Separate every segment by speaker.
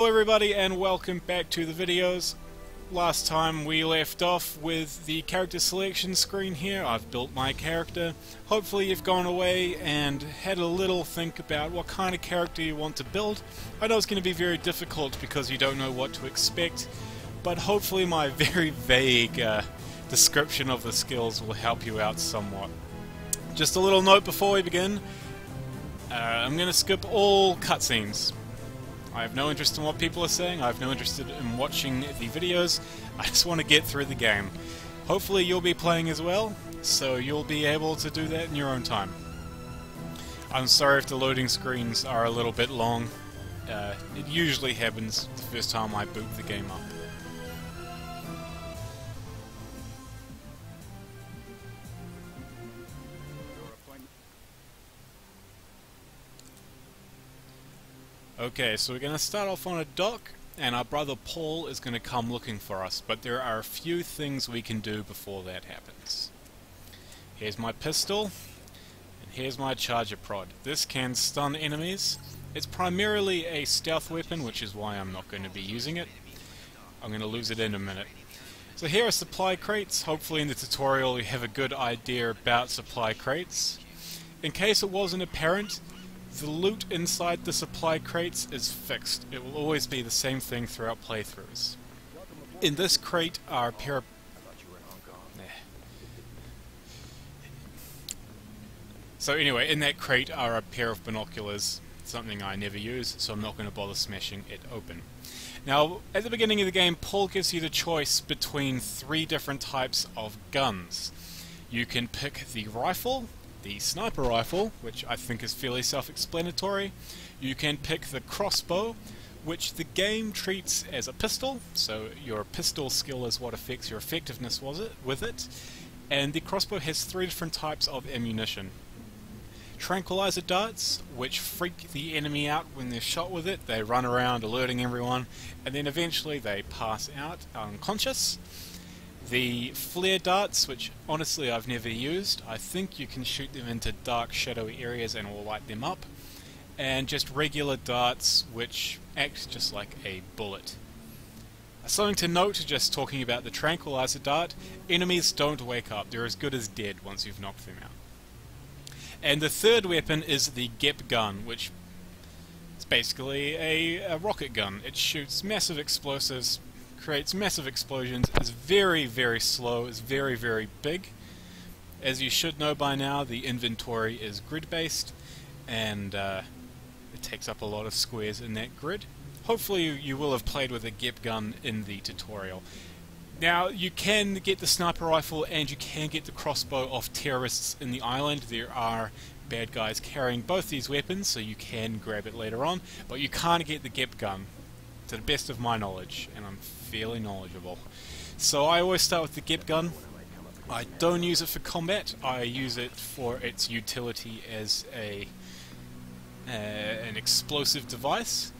Speaker 1: Hello everybody and welcome back to the videos. Last time we left off with the character selection screen here. I've built my character. Hopefully you've gone away and had a little think about what kind of character you want to build. I know it's going to be very difficult because you don't know what to expect, but hopefully my very vague description of the skills will help you out somewhat. Just a little note before we begin. I'm going to skip all cutscenes. I have no interest in what people are saying, I have no interest in watching the videos, I just want to get through the game. Hopefully you'll be playing as well, so you'll be able to do that in your own time. I'm sorry if the loading screens are a little bit long. It usually happens the first time I boot the game up. Okay, so we're going to start off on a dock, and our brother Paul is going to come looking for us, but there are a few things we can do before that happens. Here's my pistol, and here's my charger prod. This can stun enemies. It's primarily a stealth weapon, which is why I'm not going to be using it. I'm going to lose it in a minute. So here are supply crates. Hopefully in the tutorial you have a good idea about supply crates. In case it wasn't apparent, the loot inside the supply crates is fixed. It will always be the same thing throughout playthroughs. In this crate are a pair of... So anyway, in that crate are a pair of binoculars, something I never use, so I'm not going to bother smashing it open. Now, at the beginning of the game, Paul gives you the choice between 3 different types of guns. You can pick the rifle, the sniper rifle, which I think is fairly self-explanatory. You can pick the crossbow, which the game treats as a pistol, so your pistol skill is what affects your effectiveness with it. And the crossbow has 3 different types of ammunition. Tranquilizer darts, which freak the enemy out when they're shot with it. They run around alerting everyone, and then eventually they pass out unconscious. The flare darts, which honestly I've never used. I think you can shoot them into dark shadowy areas and will light them up. And just regular darts, which act just like a bullet. Something to note, just talking about the tranquilizer dart, enemies don't wake up. They're as good as dead once you've knocked them out. And the third weapon is the GEP gun, which is basically a rocket gun. It shoots massive explosives, creates massive explosions, is very, very slow, is very, very big. As you should know by now, the inventory is grid-based, and it takes up a lot of squares in that grid. Hopefully you will have played with a GEP gun in the tutorial. Now, you can get the sniper rifle and you can get the crossbow off terrorists in the island. There are bad guys carrying both these weapons, so you can grab it later on, but you can't get the GEP gun, to the best of my knowledge, and I'm fairly knowledgeable. So I always start with the GEP gun. I don't use it for combat, I use it for its utility as an explosive device.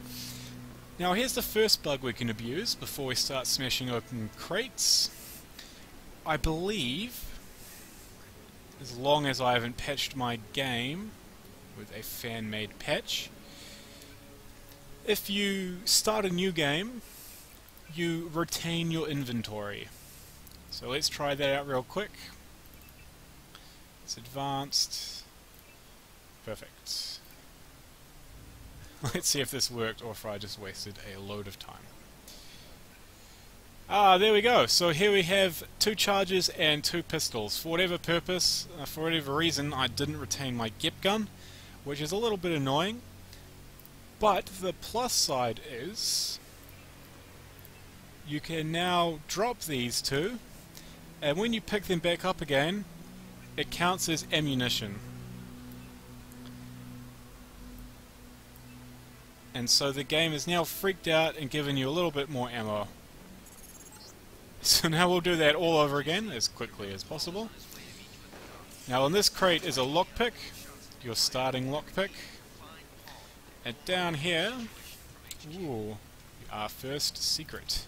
Speaker 1: Now here's the first bug we can abuse before we start smashing open crates. I believe, as long as I haven't patched my game with a fan-made patch, if you start a new game, you retain your inventory. So let's try that out real quick. It's advanced. Perfect. Let's see if this worked or if I just wasted a load of time. Ah, there we go. So here we have 2 charges and 2 pistols. For whatever purpose, for whatever reason, I didn't retain my GEP gun, which is a little bit annoying. But the plus side is you can now drop these 2, and when you pick them back up again, it counts as ammunition. And so the game is now freaked out and given you a little bit more ammo. So now we'll do that all over again as quickly as possible. Now on this crate is a lockpick, your starting lockpick. And down here, ooh, our first secret.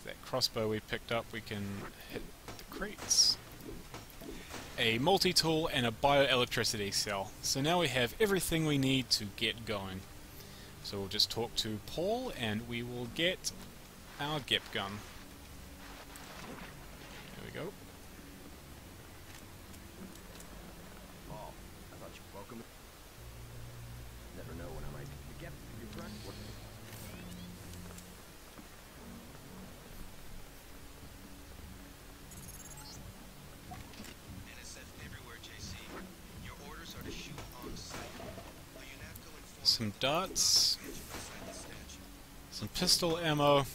Speaker 1: That crossbow we picked up, we can hit the crates. A multi-tool and a bioelectricity cell. So now we have everything we need to get going. So we'll just talk to Paul and we will get our GEP gun. There we go.
Speaker 2: Paul, I thought you were welcome. Never know when I might get your friend.
Speaker 3: NSF everywhere, JC. Your orders are to shoot on site. Will you not go inform
Speaker 1: Some darts,
Speaker 3: inside the statue?
Speaker 1: some pistol ammo,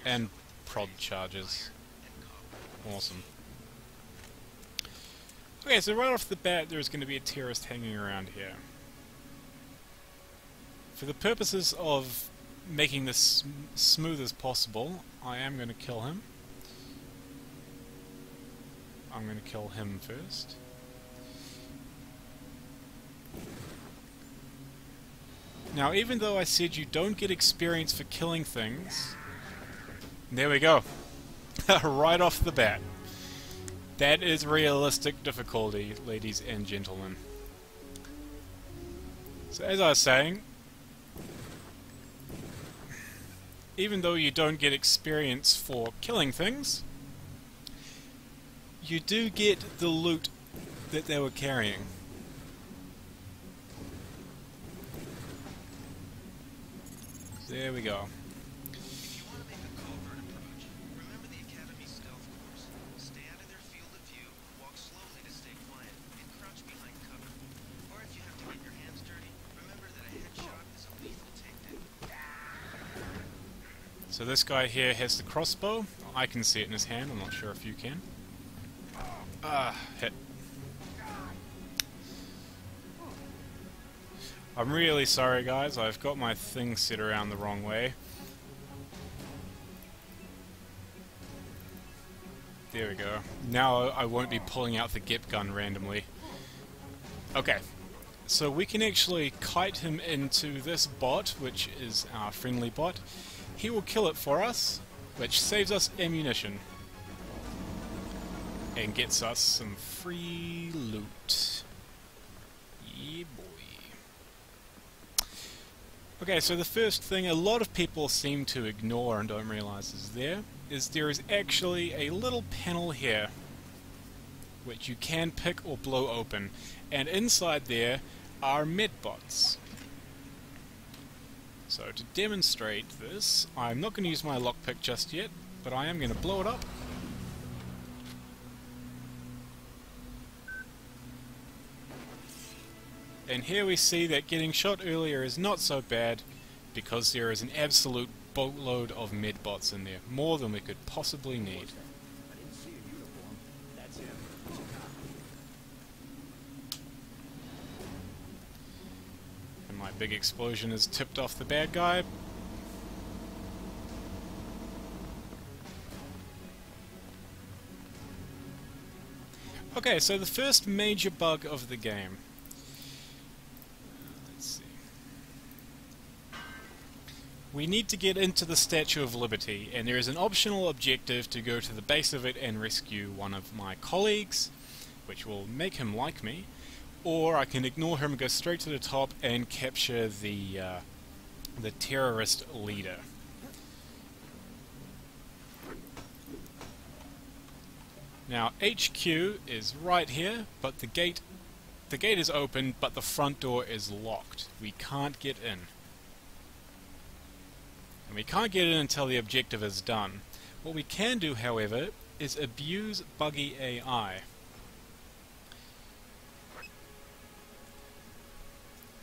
Speaker 1: and prod charges.
Speaker 3: And copper.
Speaker 1: Awesome. Okay, so right off the bat there's going to be a terrorist hanging around here. For the purposes of making this smooth as possible, I am going to kill him. I'm going to kill him first. Now, even though I said you don't get experience for killing things, there we go. Right off the bat. That is realistic difficulty, ladies and gentlemen. So as I was saying, even though you don't get experience for killing things, you do get the loot that they were carrying. There we go.
Speaker 3: If you want to make a covert approach, remember the Academy stealth course. Stay out of their field of view, walk slowly to stay quiet, and crouch behind cover. Or if you have to get your hands dirty, remember that a headshot is a lethal takedown.
Speaker 1: So this guy here has the crossbow. I can see it in his hand, I'm not sure if you can. Hit. I'm really sorry guys, I've got my thing set around the wrong way. There we go. Now I won't be pulling out the GEP gun randomly. Okay, so we can actually kite him into this bot, which is our friendly bot. He will kill it for us, which saves us ammunition. And gets us some free loot. Yeah, boy. Okay, so the first thing a lot of people seem to ignore and don't realize is there is actually a little panel here which you can pick or blow open, and inside there are medbots. So to demonstrate this, I'm not going to use my lockpick just yet, but I am going to blow it up. And here we see that getting shot earlier is not so bad, because there is an absolute boatload of medbots in there, more than we could possibly need.
Speaker 2: I didn't see a uniform. That's him.
Speaker 1: And my big explosion has tipped off the bad guy. Okay, so the first major bug of the game. Let's see. We need to get into the Statue of Liberty, and there is an optional objective to go to the base of it and rescue one of my colleagues, which will make him like me, or I can ignore him and go straight to the top and capture the terrorist leader. Now HQ is right here, but the gate is open, but the front door is locked. We can't get in. And we can't get in until the objective is done. What we can do, however, is abuse buggy AI.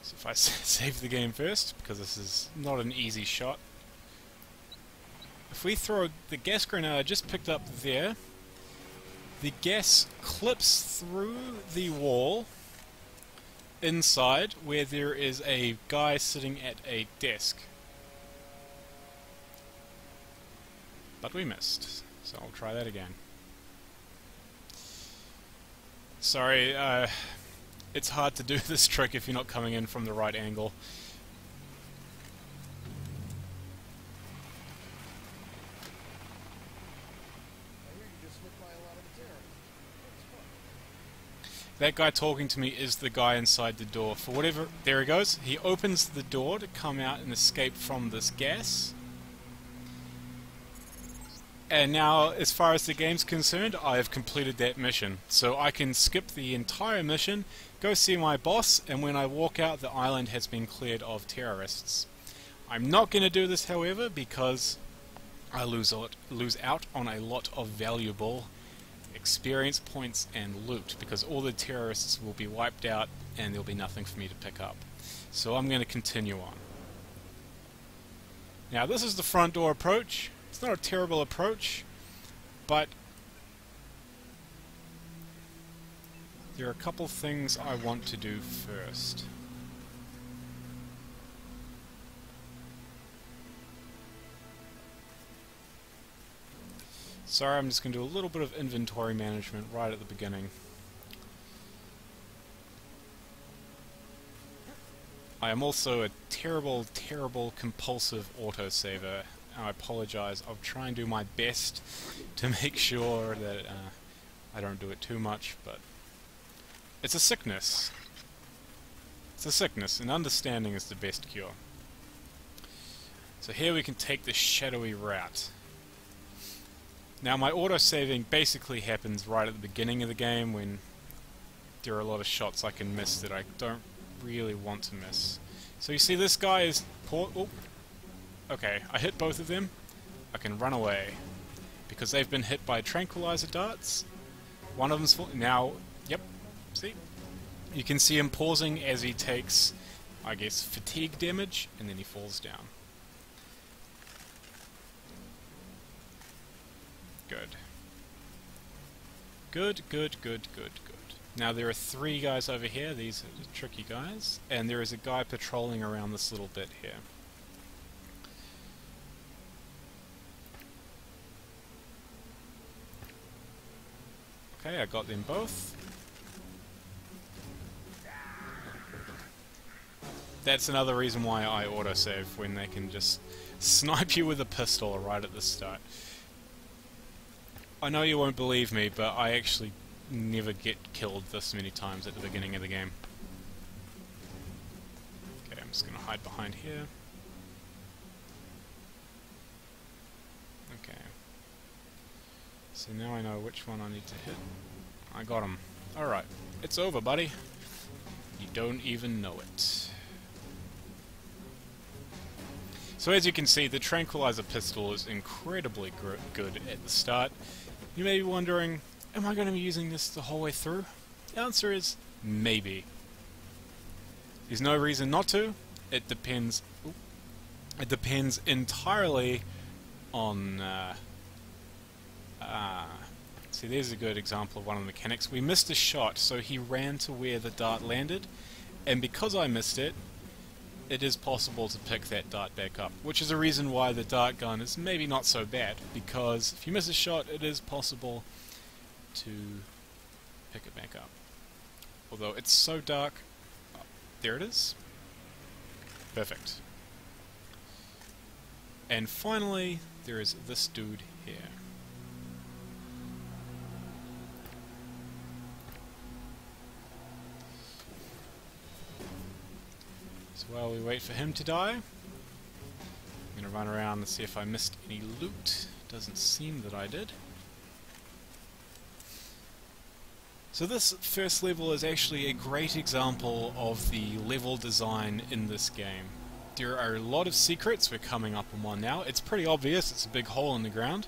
Speaker 1: So if I save the game first, because this is not an easy shot. If we throw the gas grenade I just picked up there, the gas clips through the wall inside where there is a guy sitting at a desk. But we missed, so I'll try that again. Sorry, it's hard to do this trick if you're not coming in from the right angle. That guy talking to me is the guy inside the door. For whatever... There he goes. He opens the door to come out and escape from this gas. And now, as far as the game's concerned, I have completed that mission. So I can skip the entire mission, go see my boss, and when I walk out, the island has been cleared of terrorists. I'm not going to do this, however, because I lose out on a lot of valuable experience points and loot, because all the terrorists will be wiped out and there'll be nothing for me to pick up. So I'm going to continue on. Now, this is the front door approach. It's not a terrible approach, but there are a couple things I want to do first. Sorry, I'm just going to do a little bit of inventory management right at the beginning. I am also a terrible, terrible compulsive autosaver. I apologize. I'll try and do my best to make sure that I don't do it too much, but it's a sickness. It's a sickness, and understanding is the best cure. So here we can take the shadowy route. Now my autosaving basically happens right at the beginning of the game when there are a lot of shots I can miss that I don't really want to miss. So you see this guy is... Oh. Okay, I hit both of them. I can run away. Because they've been hit by tranquilizer darts. One of them's full... Now, yep, see? You can see him pausing as he takes, I guess, fatigue damage, and then he falls down. Good. Good, good, good, good, good. Now there are 3 guys over here, these are the tricky guys, and there is a guy patrolling around this little bit here. Okay, I got them both. That's another reason why I autosave, when they can just snipe you with a pistol right at the start. I know you won't believe me, but I actually never get killed this many times at the beginning of the game. Okay, I'm just going to hide behind here. Okay. So now I know which one I need to hit. I got him. Alright, it's over, buddy. You don't even know it. So as you can see, the tranquilizer pistol is incredibly good at the start. You may be wondering, am I going to be using this the whole way through? The answer is maybe. There's no reason not to. It depends. It depends entirely on. See, there's a good example of one of the mechanics. We missed a shot, so he ran to where the dart landed, and because I missed it, it is possible to pick that dart back up, which is a reason why the dart gun is maybe not so bad, because if you miss a shot, it is possible to pick it back up. Although it's so dark... Oh, there it is. Perfect. And finally, there is this dude here. So while we wait for him to die, I'm going to run around and see if I missed any loot. Doesn't seem that I did. So this first level is actually a great example of the level design in this game. There are a lot of secrets. We're coming up on one now. It's pretty obvious, it's a big hole in the ground.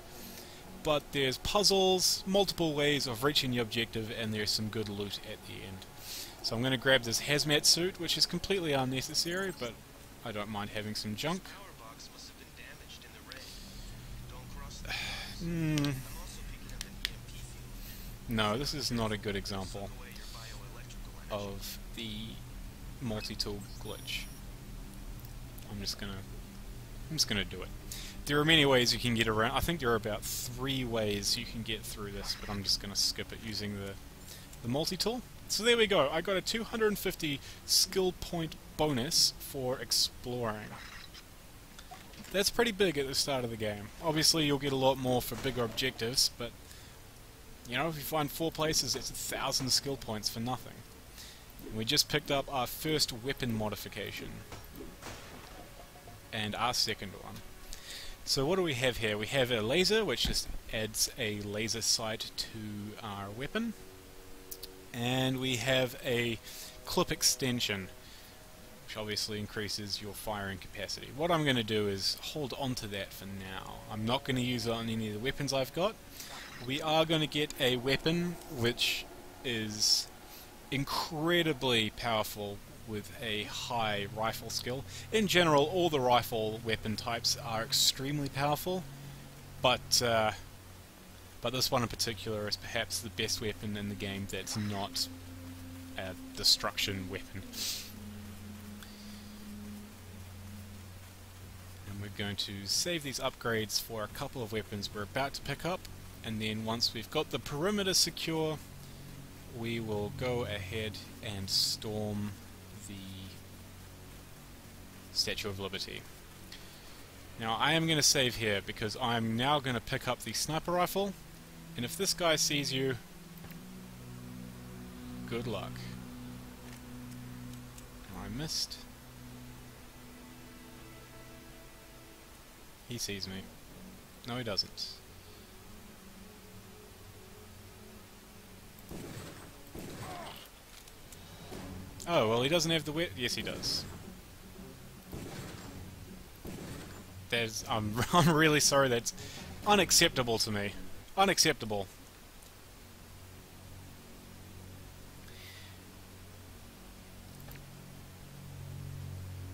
Speaker 1: But there's puzzles, multiple ways of reaching the objective, and there's some good loot at the end. So I'm going to grab this hazmat suit, which is completely unnecessary, but I don't mind having some junk. No, this is not a good example of the multi-tool glitch. I'm just gonna do it. There are many ways you can get around. I think there are about 3 ways you can get through this, but I'm just gonna skip it using the multi-tool. So there we go. I got a 250 skill point bonus for exploring. That's pretty big at the start of the game. Obviously you'll get a lot more for bigger objectives, but You know, if you find 4 places, it's 1,000 skill points for nothing. And we just picked up our first weapon modification. And our second one. So what do we have here? We have a laser, which just adds a laser sight to our weapon. And we have a clip extension, which obviously increases your firing capacity. What I'm going to do is hold on to that for now. I'm not going to use it on any of the weapons I've got. We are going to get a weapon which is incredibly powerful with a high rifle skill. In general, all the rifle weapon types are extremely powerful, but this one in particular is perhaps the best weapon in the game that's not a destruction weapon. And we're going to save these upgrades for a couple of weapons we're about to pick up, and then once we've got the perimeter secure, we will go ahead and storm the Statue of Liberty. Now I am going to save here because I'm now going to pick up the sniper rifle, and if this guy sees you, good luck. I missed. He sees me. No, he doesn't. Oh, well, he doesn't have the wit. Yes, he does. I'm really sorry. That's unacceptable to me. Unacceptable.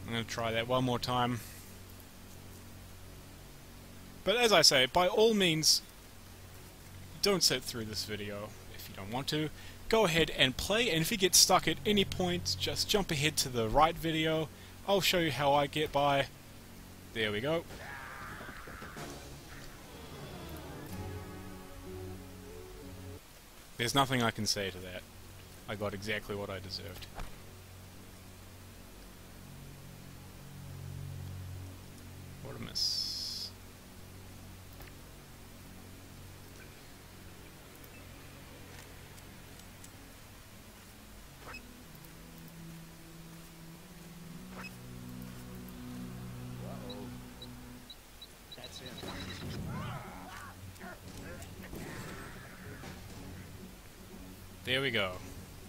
Speaker 1: I'm going to try that one more time. But as I say, by all means, don't sit through this video if you don't want to. Go ahead and play, and if you get stuck at any point, just jump ahead to the right video. I'll show you how I get by. There we go. There's nothing I can say to that. I got exactly what I deserved. What a miss.
Speaker 2: That's him.
Speaker 1: There we go.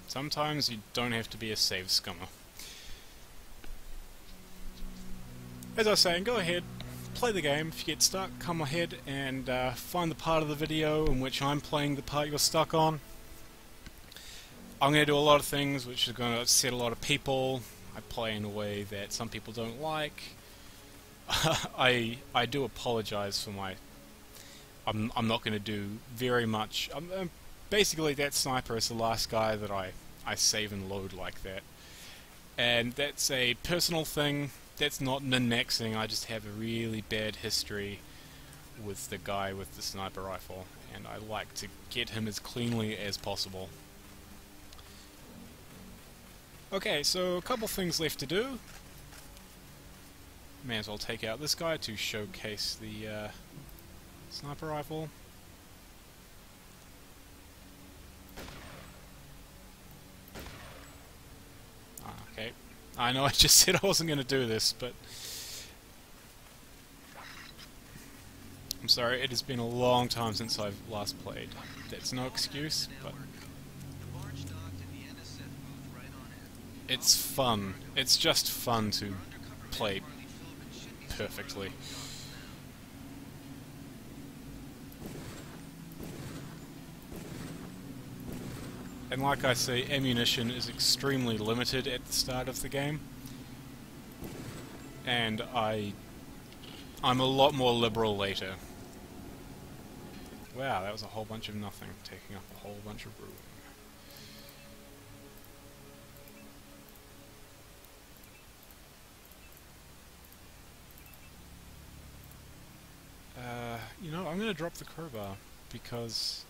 Speaker 1: Sometimes you don't have to be a save scummer. As I was saying, go ahead, play the game. If you get stuck, come ahead and find the part of the video in which I'm playing the part you're stuck on. I'm going to do a lot of things which are going to upset a lot of people. I play in a way that some people don't like. I do apologize for my... I'm not going to do very much. Basically, that sniper is the last guy that I save and load like that. And that's a personal thing. That's not min-maxing. I just have a really bad history with the guy with the sniper rifle, and I like to get him as cleanly as possible. Okay, so a couple things left to do. May as well take out this guy to showcase the sniper rifle. Okay, I know I just said I wasn't going to do this, but I'm sorry, it has been a long time since I've last played. That's no excuse, but it's fun. It's just fun to play perfectly. And like I say, ammunition is extremely limited at the start of the game. And I'm a lot more liberal later. Wow, that was a whole bunch of nothing, taking up a whole bunch of room. You know, I'm going to drop the crowbar, because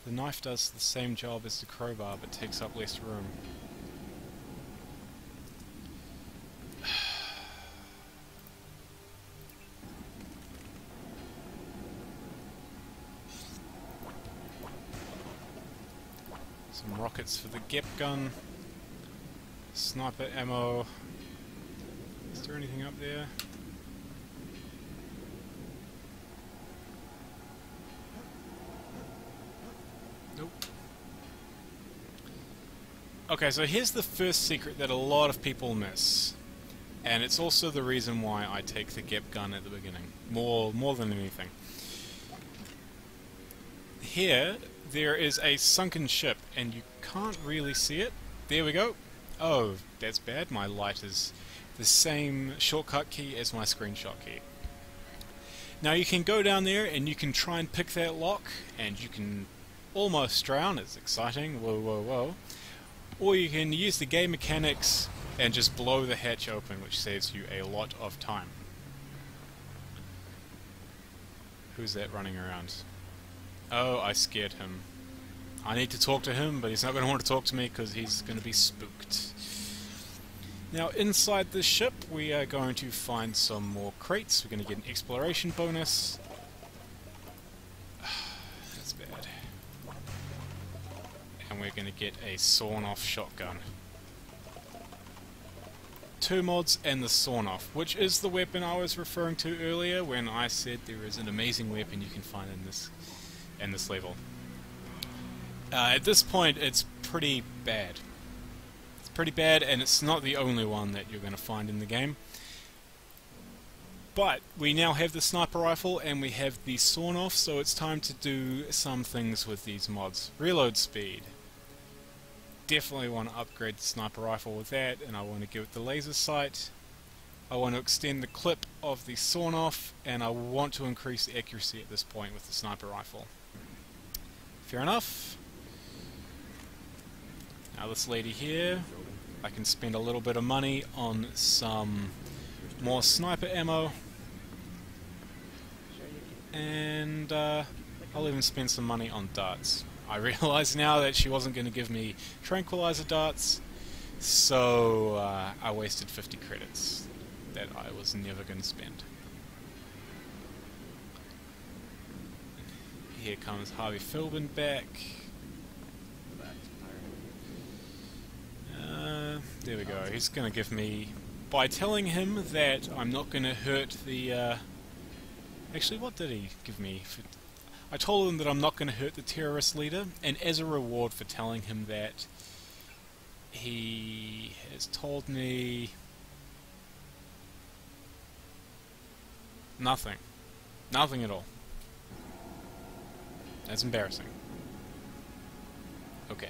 Speaker 1: the knife does the same job as the crowbar, but takes up less room. Some rockets for the Gep gun. Sniper ammo. Is there anything up there? Nope. Okay, so here's the first secret that a lot of people miss. And it's also the reason why I take the Gep gun at the beginning. More than anything. Here, there is a sunken ship, and you can't really see it. There we go. Oh, that's bad. My light is the same shortcut key as my screenshot key. Now you can go down there and you can try and pick that lock, and you can almost drown. It's exciting. Whoa, whoa, whoa. Or you can use the game mechanics and just blow the hatch open, which saves you a lot of time. Who's that running around? Oh, I scared him. I need to talk to him, but he's not going to want to talk to me because he's going to be spooked. Now, inside this ship, we are going to find some more crates. We're going to get an exploration bonus. That's bad. And we're going to get a sawn-off shotgun. 2 mods and the sawn-off, which is the weapon I was referring to earlier when I said there is an amazing weapon you can find in this level. At this point, it's pretty bad. It's pretty bad, and it's not the only one that you're going to find in the game. But we now have the sniper rifle and we have the sawn-off, so it's time to do some things with these mods. Reload speed. Definitely want to upgrade the sniper rifle with that, and I want to give it the laser sight. I want to extend the clip of the sawn-off, and I want to increase the accuracy at this point with the sniper rifle. Fair enough. Now this lady here, I can spend a little bit of money on some more sniper ammo, and I'll even spend some money on darts. I realise now that she wasn't going to give me tranquilizer darts, so I wasted 50 credits that I was never going to spend. Here comes Harvey Philbin back. There we go. He's going to give me, by telling him that I'm not going to hurt the... Actually, what did he give me? I told him that I'm not going to hurt the terrorist leader, and as a reward for telling him that, he has told me... nothing. Nothing at all. That's embarrassing. Okay.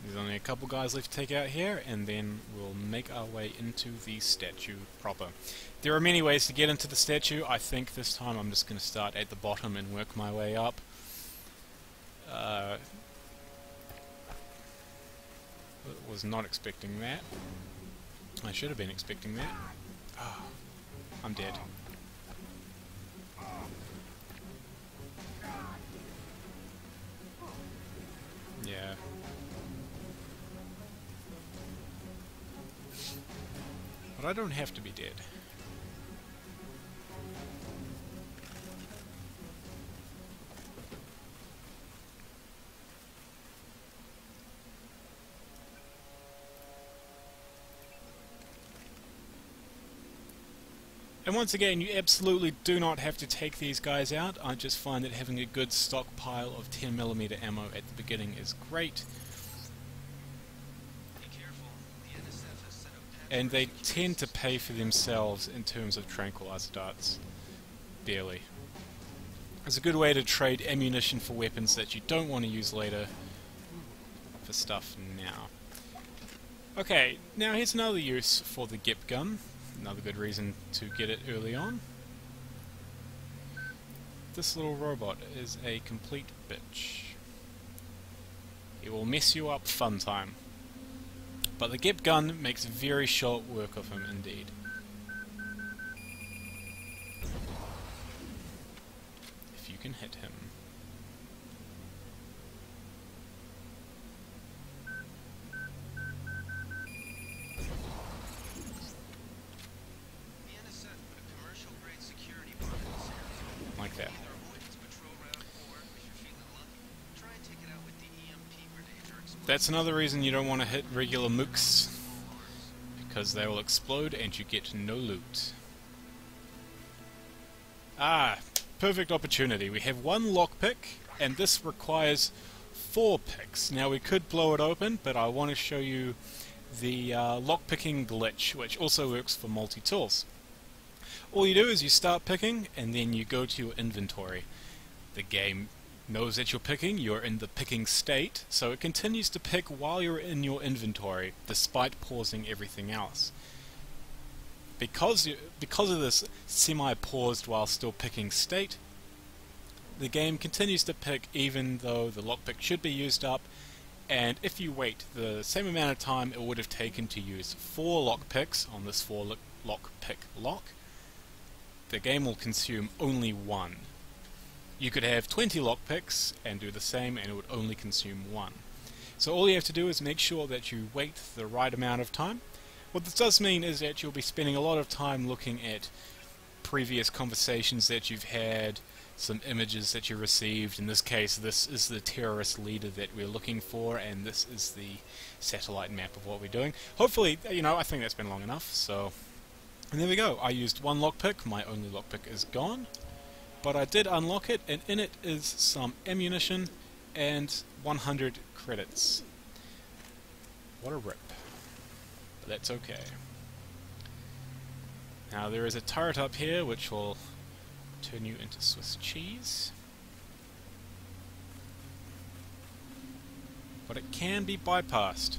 Speaker 1: There's only a couple guys left to take out here, and then we'll make our way into the statue proper. There are many ways to get into the statue. I think this time I'm just going to start at the bottom and work my way up. Was not expecting that. I should have been expecting that. Oh, I'm dead. Yeah. But I don't have to be dead. And once again, you absolutely do not have to take these guys out. I just find that having a good stockpile of 10mm ammo at the beginning is great. And they tend to pay for themselves in terms of tranquilizer darts. Barely. It's a good way to trade ammunition for weapons that you don't want to use later for stuff now. Okay, now here's another use for the Gep gun. Another good reason to get it early on. This little robot is a complete bitch. He will mess you up fun time. But the Gep gun makes very short work of him indeed. If you can hit him. Like that. that's another reason you don't want to hit regular mooks, because they will explode and you get no loot. Ah, perfect opportunity. We have one lockpick, and this requires 4 picks. Now we could blow it open, but I want to show you the lockpicking glitch, which also works for multi-tools. All you do is you start picking, and then you go to your inventory. The game knows that you're picking, you're in the picking state, so it continues to pick while you're in your inventory, despite pausing everything else. Because of this semi-paused while still picking state, the game continues to pick even though the lockpick should be used up, and if you wait the same amount of time it would have taken to use 4 lockpicks on this 4 lockpick lock, the game will consume only 1. You could have 20 lockpicks and do the same and it would only consume 1. So all you have to do is make sure that you wait the right amount of time. What this does mean is that you'll be spending a lot of time looking at previous conversations that you've had, some images that you received. In this case, this is the terrorist leader that we're looking for, and this is the satellite map of what we're doing. Hopefully, I think that's been long enough, so... And there we go. I used 1 lockpick, my only lockpick is gone. But I did unlock it, and in it is some ammunition and 100 credits. What a rip. But that's okay. Now there is a turret up here which will turn you into Swiss cheese. But it can be bypassed.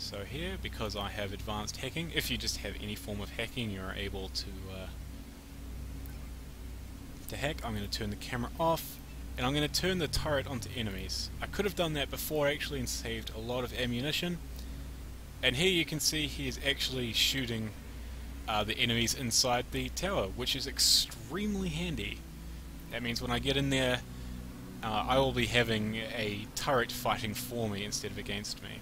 Speaker 1: So here, because I have advanced hacking, if you just have any form of hacking, you're able to hack. I'm going to turn the camera off, and I'm going to turn the turret onto enemies. I could have done that before actually and saved a lot of ammunition. And here you can see he is actually shooting the enemies inside the tower, which is extremely handy. That means when I get in there, I will be having a turret fighting for me instead of against me.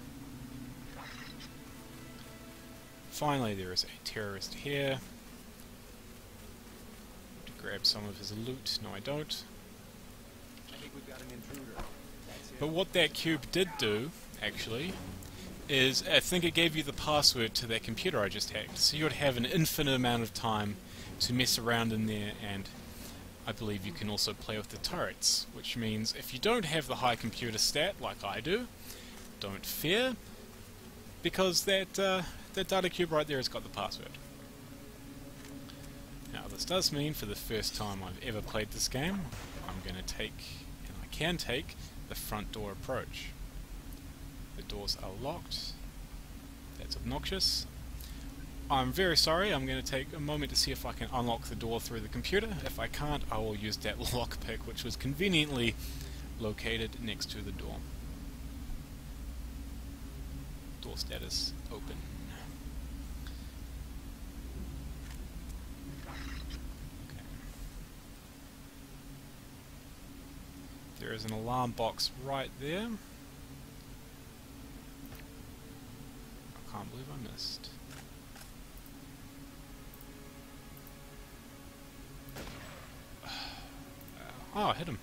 Speaker 1: Finally, there is a terrorist here. To grab some of his loot. No, I don't.
Speaker 2: I think we've got an intruder. That's it.
Speaker 1: But what that cube did do, actually, is I think it gave you the password to that computer I just hacked. So you would have an infinite amount of time to mess around in there, and I believe you can also play with the turrets, which means if you don't have the high computer stat like I do, don't fear, because that data cube right there has got the password. Now this does mean for the first time I've ever played this game, I'm going to take, and I can take, the front door approach. The doors are locked. That's obnoxious. I'm very sorry, I'm going to take a moment to see if I can unlock the door through the computer. If I can't, I will use that lockpick, which was conveniently located next to the door. Door status open. Okay. There is an alarm box right there. I can't believe I missed. Oh, I hit him.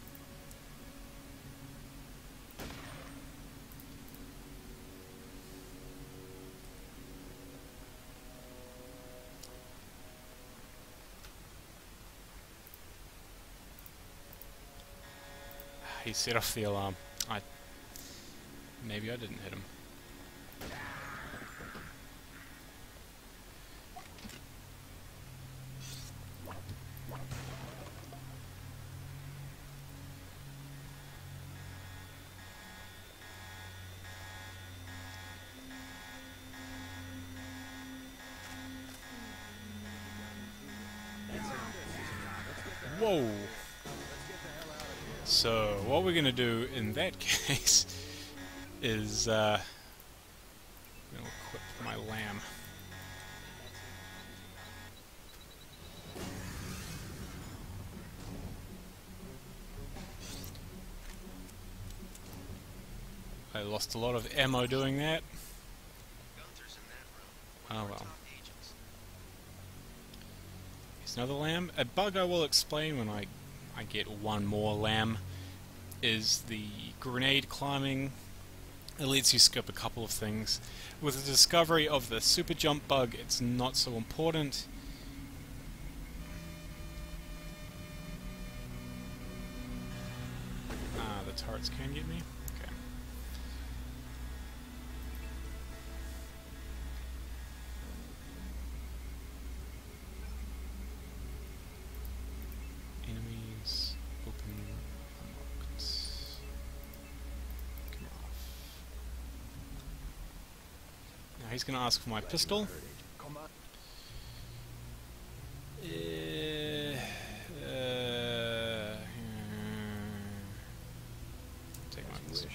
Speaker 1: He set off the alarm. Maybe I didn't hit him. Whoa! So, what we're going to do in that case is I'm going to equip my lamb. I lost a lot of ammo doing that.
Speaker 3: Gunther's in that room.
Speaker 1: Oh well.
Speaker 3: Top agents.
Speaker 1: Here's another lamb. A bug I will explain when I get one more lamb is the grenade climbing. It lets you skip a couple of things. With the discovery of the super jump bug, it's not so important. The turrets can get me. Okay. Enemies open, unlocked. Come off. Now he's going to ask for my pistol. Take my pistol.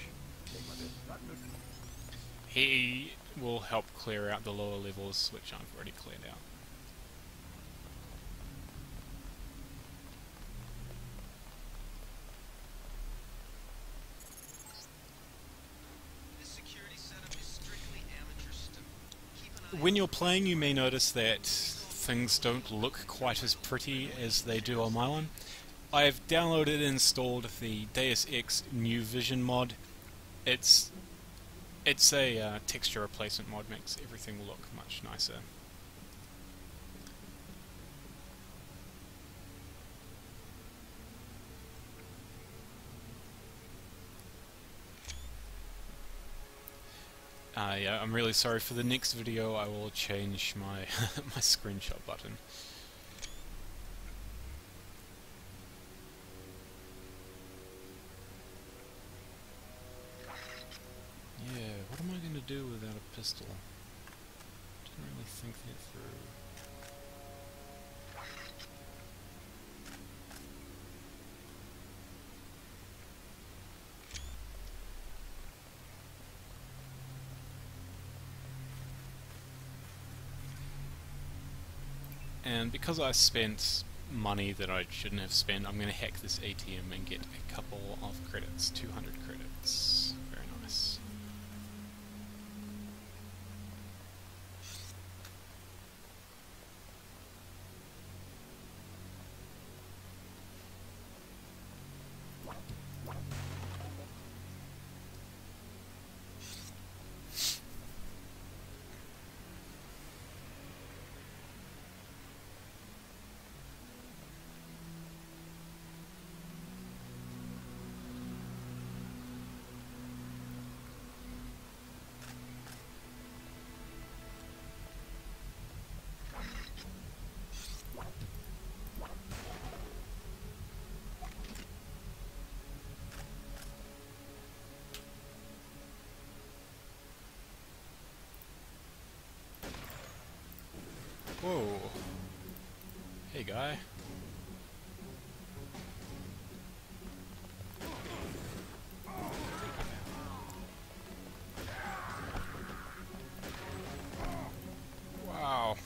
Speaker 1: He will help clear out the lower levels, which I've already cleared out.
Speaker 3: This security setup is strictly amateur stuff. Keep an eye
Speaker 1: When you're playing, you may notice that things don't look quite as pretty as they do on my one. I've downloaded and installed the Deus Ex New Vision mod. It's a texture replacement mod, makes everything look much nicer. Yeah, I'm really sorry. For the next video I will change my my screenshot button. Yeah, what am I going to do without a pistol? Didn't really think that through. And because I spent money that I shouldn't have spent, I'm going to hack this ATM and get a couple of credits, 200 credits. Very nice. Whoa. Hey, guy. Wow.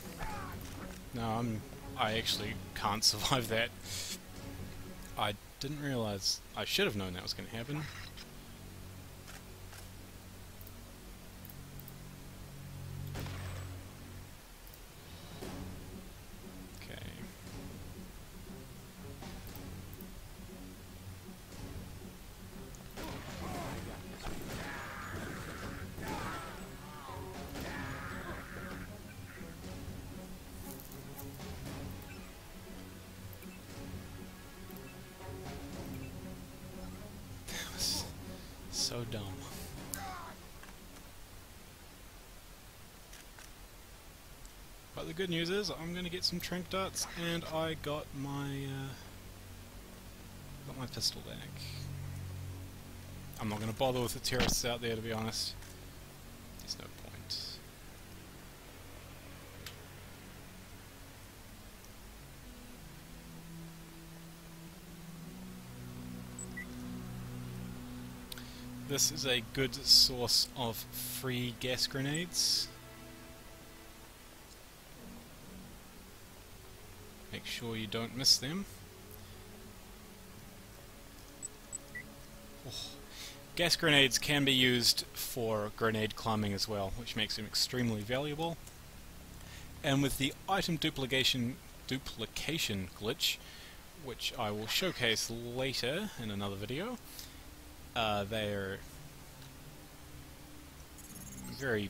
Speaker 1: No, I actually can't survive that. I didn't realize. I should have known that was going to happen. So dumb. But the good news is I'm going to get some tranq darts, and I got my pistol back. I'm not going to bother with the terrorists out there, to be honest. There's no point. This is a good source of free gas grenades. Make sure you don't miss them. Oh. Gas grenades can be used for grenade climbing as well, which makes them extremely valuable. And with the item duplication glitch, which I will showcase later in another video, They're very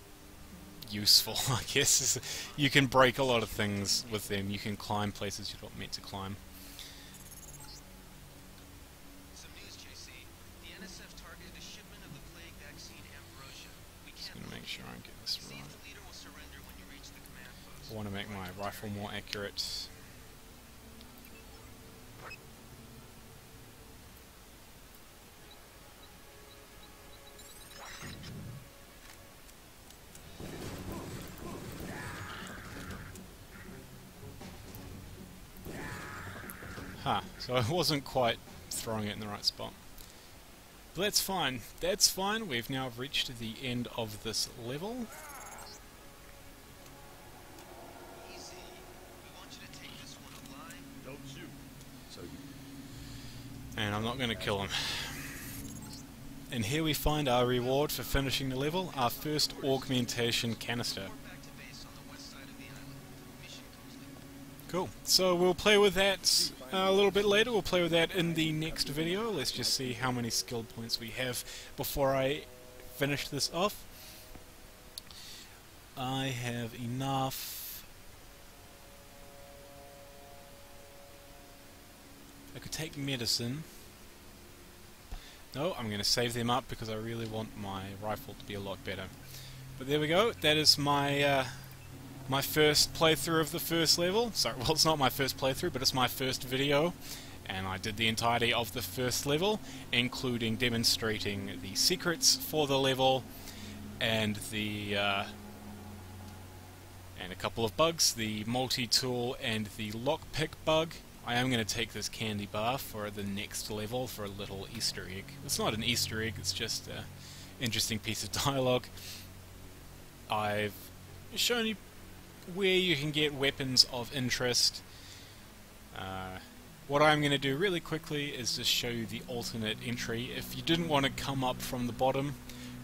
Speaker 1: useful, I guess. You can break a lot of things with them. You can climb places you're not meant to climb.
Speaker 3: Some news, JC. The NSF targeted a shipment of the plague vaccine Ambrosia. We
Speaker 1: Just
Speaker 3: can't
Speaker 1: gonna make sure I get this
Speaker 3: see
Speaker 1: right.
Speaker 3: if the leader will surrender when you reach the command post.
Speaker 1: I want to make my rifle more accurate. So I wasn't quite throwing it in the right spot. But that's fine. That's fine. We've now reached the end of this level.
Speaker 3: Easy. We want you to take this one alive.
Speaker 2: Don't shoot. So you
Speaker 1: And I'm not going to kill him. And here we find our reward for finishing the level, our first augmentation canister.
Speaker 3: Report back to base on the west side of the island. Mission complete.
Speaker 1: Cool. So we'll play with that a little bit later. We'll play with that in the next video. Let's just see how many skill points we have before I finish this off. I have enough. I could take medicine. No, I'm going to save them up because I really want my rifle to be a lot better. But there we go. That is my my first playthrough of the first level. Sorry, well, it's not my first playthrough, but it's my first video, and I did the entirety of the first level, including demonstrating the secrets for the level and the and a couple of bugs, the multi-tool and the lockpick bug. I am going to take this candy bar for the next level for a little Easter egg. It's not an Easter egg, it's just an interesting piece of dialogue. I've shown you where you can get weapons of interest. What I'm going to do really quickly is just show you the alternate entry. If you didn't want to come up from the bottom,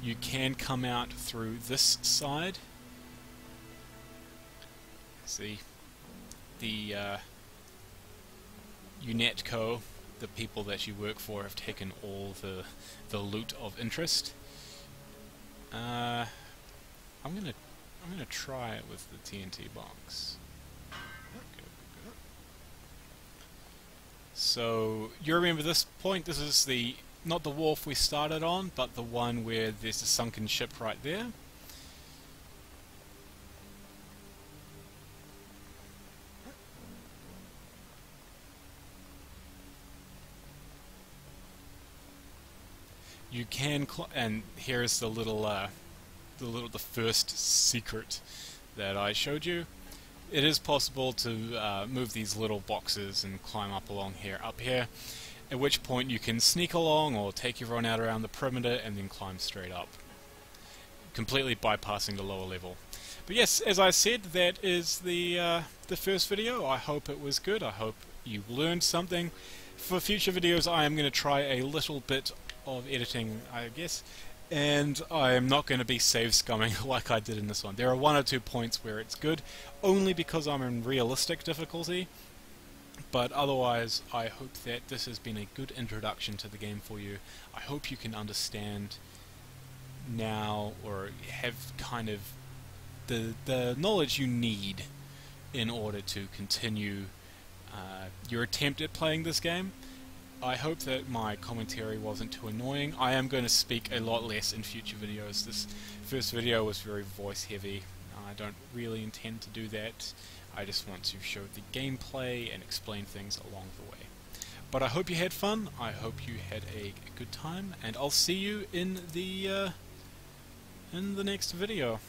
Speaker 1: you can come out through this side. See, the UNETCO, the people that you work for, have taken all the loot of interest. I'm gonna try it with the TNT box. So you remember this point? This is the not the wharf we started on, but the one where there's a sunken ship right there. You can, and here's the the first secret that I showed you. It is possible to move these little boxes and climb up along here, up here, at which point you can sneak along or take everyone out around the perimeter and then climb straight up, completely bypassing the lower level. But yes, as I said, that is the first video. I hope it was good. I hope you learned something. For future videos, I am going to try a little bit of editing, I guess, and I am not going to be save scumming like I did in this one. There are 1 or 2 points where it's good, only because I'm in realistic difficulty, but otherwise I hope that this has been a good introduction to the game for you. I hope you can understand now, or have kind of the knowledge you need in order to continue your attempt at playing this game. I hope that my commentary wasn't too annoying. I am going to speak a lot less in future videos. This first video was very voice heavy. I don't really intend to do that. I just want to show the gameplay and explain things along the way. But I hope you had fun, I hope you had a good time, and I'll see you in the next video.